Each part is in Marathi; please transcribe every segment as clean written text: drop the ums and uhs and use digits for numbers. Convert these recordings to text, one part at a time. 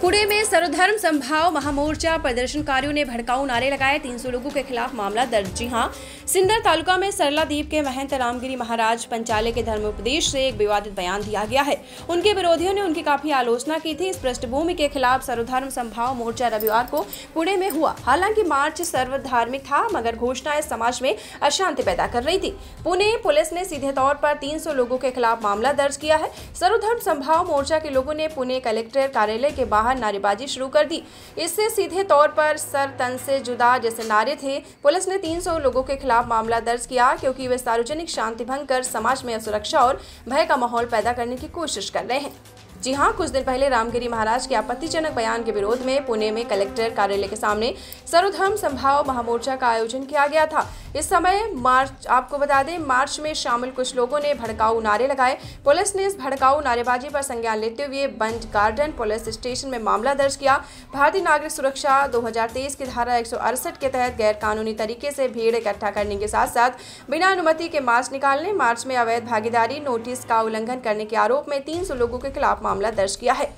पुणे में सर्वधर्म समभाव महामोर्चा प्रदर्शनकारियों ने भड़काऊ नारे लगाए। 300 लोगों के खिलाफ मामला दर्ज। जी हां, सिंदर तालुका में सरला द्वीप के महंत रामगिरी महाराज पंचालय के धर्मोपदेश से एक विवादित बयान दिया गया है। उनके विरोधियों ने उनकी काफी आलोचना की थी। इस पृष्ठभूमि के खिलाफ सर्वधर्म समभाव मोर्चा रविवार को पुणे में हुआ। हालांकि मार्च सर्वधार्मिक था, मगर घोषणाएं समाज में अशांति पैदा कर रही थी। पुणे पुलिस ने सीधे तौर पर 300 लोगों के खिलाफ मामला दर्ज किया है। सर्वधर्म समभाव मोर्चा के लोगों ने पुणे कलेक्टर कार्यालय के बाहर नारेबाजी शुरू कर दी। इससे सीधे तौर पर सर तन से जुदा जैसे नारे थे। पुलिस ने 300 लोगों के खिलाफ मामला दर्ज किया क्योंकि वे सार्वजनिक शांति भंग कर समाज में असुरक्षा और भय का माहौल पैदा करने की कोशिश कर रहे हैं। जी हां, कुछ दिन पहले रामगिरी महाराज के आपत्तिजनक बयान के विरोध में पुणे में कलेक्टर कार्यालय के सामने सर्वधर्म समभाव महामोर्चा का आयोजन किया गया था। इस समय आपको बता दें, मार्च में शामिल कुछ लोगों ने भड़काऊ नारे लगाए। पुलिस ने इस भड़काऊ नारेबाजी पर संज्ञान लेते हुए बंज गार्डन पुलिस स्टेशन में मामला दर्ज किया। भारतीय नागरिक सुरक्षा 2023 की धारा 168 के तहत गैर कानूनी तरीके से भीड़ इकट्ठा करने के साथ साथ बिना अनुमति के मार्च निकालने, मार्च में अवैध भागीदारी नोटिस का उल्लंघन करने के आरोप में 300 लोगों के खिलाफ मामला दर्ज किया है।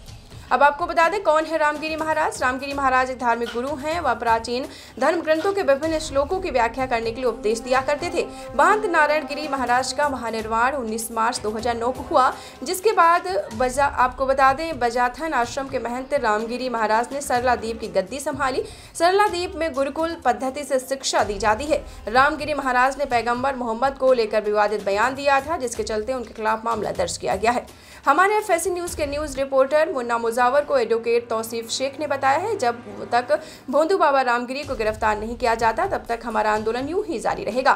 अब आपको बता दें कौन है रामगिरी महाराज। रामगिरी महाराज एक धार्मिक गुरु हैं। वह प्राचीन धर्म ग्रंथों के विभिन्न श्लोकों की व्याख्या करने के लिए उपदेश दिया करते थे। महंत नारायण गिरी महाराज का महानिर्वाण 19 मार्च 2009 को हुआ, जिसके बाद आपको बता दें बजाथन आश्रम के महंत रामगिरी महाराज ने सरला द्वीप की गद्दी संभाली। सरला द्वीप में गुरुकुल पद्धति से शिक्षा दी जाती है। रामगिरी महाराज ने पैगंबर मोहम्मद को लेकर विवादित बयान दिया था, जिसके चलते उनके खिलाफ मामला दर्ज किया गया है। हमारे एफएससी न्यूज के न्यूज रिपोर्टर मुन्ना मुजावर को एडवोकेट तौसीफ शेख ने बताया है, जब तक भोंदू बाबा रामगिरी को गिरफ्तार नहीं किया जाता तब तक हमारा आंदोलन यूं ही जारी रहेगा।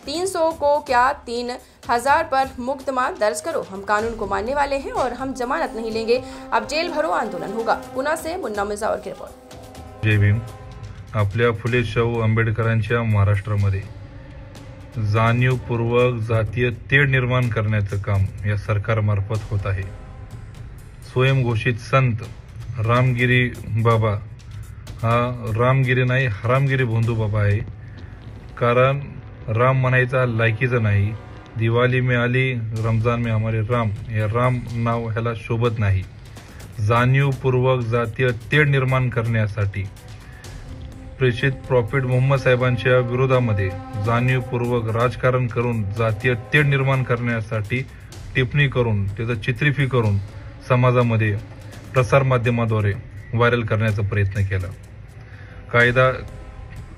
300 को क्या 3000 पर मुकदमा दर्ज करो, हम कानून को मानने वाले हैं और हम जमानत नहीं लेंगे। अब जेल भरो आंदोलन होगा। पुणे से मुन्ना मुजावर की रिपोर्ट। जय भीम। आपल्या फुले शाहू आंबेडकरांच्या महाराष्ट्रामध्ये जाणीवपूर्वक जातीय तेढ निर्माण करण्याचं काम या सरकारमार्फत होत आहे। स्वयंघोषित संत रामगिरी बाबा हा रामगिरी नाही, हरामगिरी भोंदू बाबा आहे। कारण राम म्हणायचा लायकीचं नाही। दिवाळी में आली, रमजान में हमारे राम, या राम नाव ह्याला शोभत नाही। जाणीवपूर्वक जातीय तेढ निर्माण करण्यासाठी प्रेषित प्रॉफिट मोहम्मद साहेबांच्या विरोधामध्ये जाणीवपूर्वक राजकारण करून जातीय तेढ निर्माण करण्यासाठी टिप्पणी करून त्याचं चित्रीकरण समाजामध्ये प्रसार माध्यमाद्वारे व्हायरल करण्याचा प्रयत्न केला। कायदा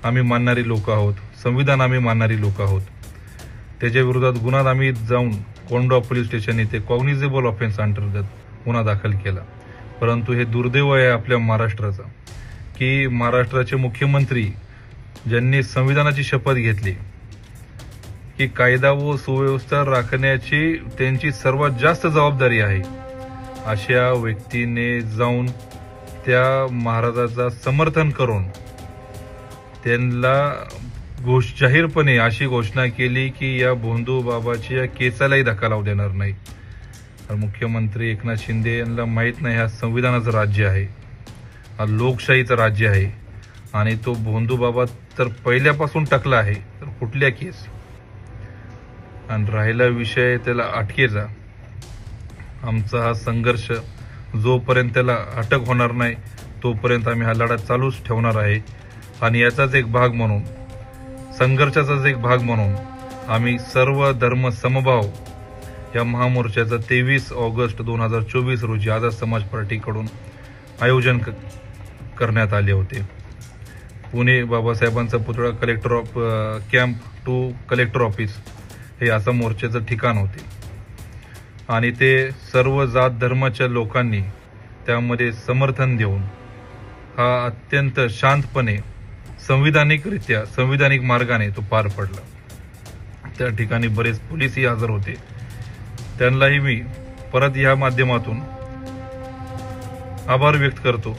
आम्ही मानणारी लोक आहोत, संविधान आम्ही मानणारी लोक आहोत। त्याच्या विरोधात गुन्हा आम्ही जाऊन कोंडवा पोलीस स्टेशन येथे कॉग्निझेबल ऑफेन्स अंतर्गत गुन्हा दाखल केला। परंतु हे दुर्दैव आहे आपल्या महाराष्ट्राचा की महाराष्ट्राचे मुख्यमंत्री ज्यांनी संविधानाची शपथ घेतली की कायदा व सुव्यवस्था राखण्याची त्यांची सर्वात जास्त जबाबदारी आहे, अशा व्यक्तीने जाऊन त्या महाराजाचा समर्थन करून त्यांना जाहीरपणे अशी घोषणा केली की या भोंदू बाबाची या केसालाही धक्का लावू देणार नाही। तर मुख्यमंत्री एकनाथ शिंदे यांना माहित नाही हा संविधानाचं राज्य आहे, हा लोकशाहीचं राज्य आहे आणि तो भोंदू बाबा तर पहिल्यापासून टकला आहे तर कुठल्या केस। आणि राहिला विषय त्याला अटकेचा, आमचा हा संघर्ष जोपर्यंत त्याला अटक होणार नाही तोपर्यंत आम्ही हा लढा चालूच ठेवणार आहे। आणि याचाच एक भाग म्हणून, संघर्षाचाच एक भाग म्हणून आम्ही सर्व धर्म समभाव या महामोर्चाचा 23 ऑगस्ट 2024 रोजी आझाद समाज पार्टीकडून आयोजन करण्यात आले होते। पुणे बाबासाहेबांचा पुतळा collector of camp to collector office हे असं मोर्चाचं ठिकाण होते आणि ते सर्व जात धर्माच्या लोकांनी त्यामध्ये समर्थन देऊन हा अत्यंत शांतपणे संविधानिक मार्गाने तो पार पडला। त्या ठिकाणी बरेच पोलीसही हजर होते। त्यांनाही मी परत या माध्यमातून आभार व्यक्त करतो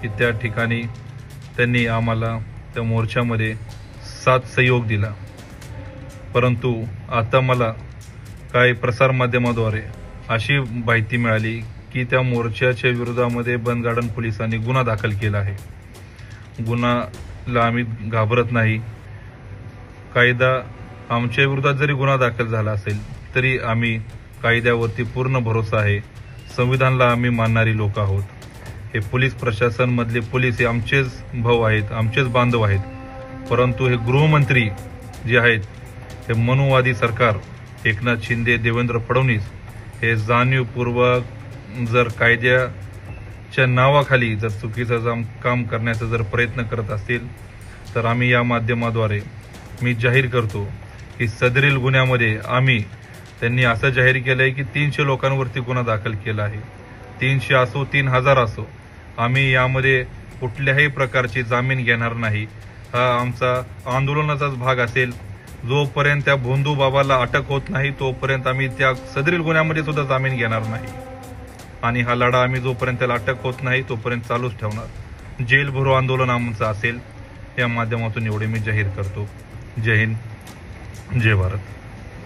की त्या ठिकाणी त्यांनी आम्हाला त्या मोर्चामध्ये साथ सहयोग दिला। परंतु आता मला काही प्रसार माध्यमाद्वारे अशी माहिती मिळाली की त्या मोर्चाच्या विरोधामध्ये बंद गार्डन पोलिसांनी गुन्हा दाखल केला आहे। गुन्हाला आम्ही घाबरत नाही। कायदा आमच्या विरोधात जरी गुन्हा दाखल झाला असेल तरी आम्ही कायद्यावरती पूर्ण भरोसा आहे। संविधानाला आम्ही मानणारी लोक आहोत। हे पोलीस प्रशासन मधले पोलीस हे आमचेच भाऊ आहेत, आमचेच बांधव आहेत. परंतु हे गृहमंत्री जे आहेत हे मनुवादी सरकार एकनाथ शिंदे, देवेंद्र फडणवीस हे जाणीवपूर्वक जर कायद्याच्या नावाखाली जर चुकीचं काम करण्याचा जर प्रयत्न करत असतील तर आम्ही या माध्यमाद्वारे मी जाहीर करतो की सदरील गुन्ह्यामध्ये त्यांनी असं जाहीर केलंय की 300 लोकांवरती गुन्हा दाखल केला आहे. 300 असो 3000 असो, आम्ही यामध्ये कुठल्याही प्रकारची जामीन घेणार नाही. हा आमचा आंदोलनाचाच भाग असेल. जोपर्यंत त्या भोंदू बाबाला अटक होत नाही तोपर्यंत आम्ही त्या सदरील गुन्ह्यामध्ये सुद्धा जामीन घेणार नाही. आणि हा लढा आम्ही जोपर्यंत त्याला अटक होत नाही तोपर्यंत चालूच ठेवणार. जेल भरो आंदोलन आमचं असेल. या माध्यमातून एवढे मी जाहीर करतो. जय हिंद, जय भारत.